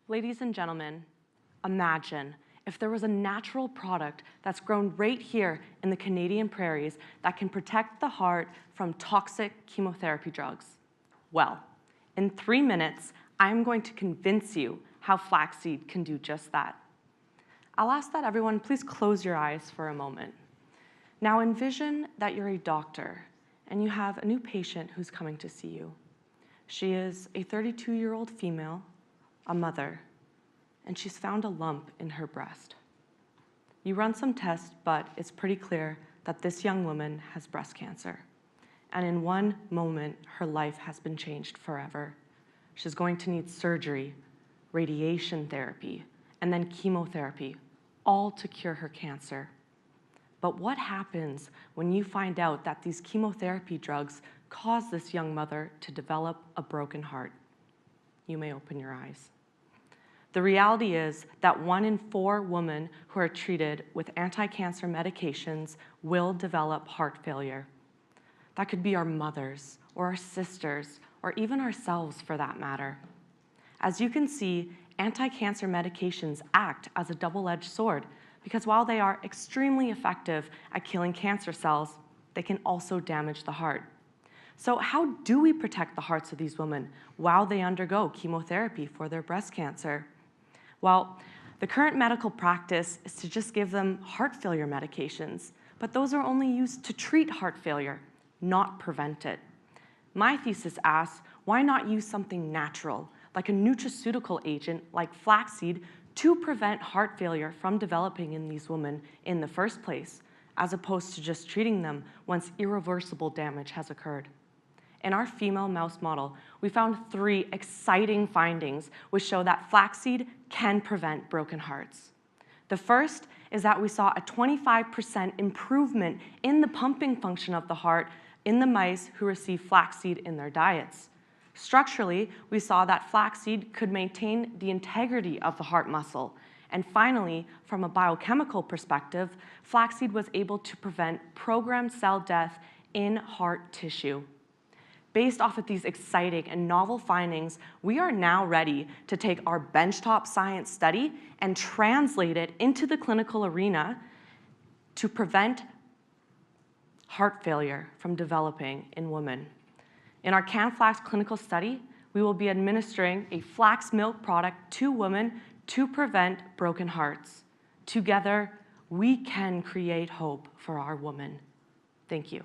Ladies and gentlemen, imagine if there was a natural product that's grown right here in the Canadian prairies that can protect the heart from toxic chemotherapy drugs. Well, in 3 minutes, I'm going to convince you how flaxseed can do just that. I'll ask that everyone please close your eyes for a moment. Now envision that you're a doctor and you have a new patient who's coming to see you. She is a 32-year-old female, a mother, and she's found a lump in her breast. You run some tests, but it's pretty clear that this young woman has breast cancer. And in one moment, her life has been changed forever. She's going to need surgery, radiation therapy, and then chemotherapy, all to cure her cancer. But what happens when you find out that these chemotherapy drugs cause this young mother to develop a broken heart? You may open your eyes. The reality is that 1 in 4 women who are treated with anti-cancer medications will develop heart failure. That could be our mothers, or our sisters, or even ourselves for that matter. As you can see, anti-cancer medications act as a double-edged sword because while they are extremely effective at killing cancer cells, they can also damage the heart. So how do we protect the hearts of these women while they undergo chemotherapy for their breast cancer? Well, the current medical practice is to just give them heart failure medications, but those are only used to treat heart failure, not prevent it. My thesis asks, why not use something natural, like a nutraceutical agent like flaxseed, to prevent heart failure from developing in these women in the first place, as opposed to just treating them once irreversible damage has occurred. In our female mouse model, we found 3 exciting findings which show that flaxseed can prevent broken hearts. The first is that we saw a 25% improvement in the pumping function of the heart in the mice who received flaxseed in their diets. Structurally, we saw that flaxseed could maintain the integrity of the heart muscle. And finally, from a biochemical perspective, flaxseed was able to prevent programmed cell death in heart tissue. Based off of these exciting and novel findings, we are now ready to take our benchtop science study and translate it into the clinical arena to prevent heart failure from developing in women. In our CanFlax clinical study, we will be administering a flax milk product to women to prevent broken hearts. Together, we can create hope for our women. Thank you.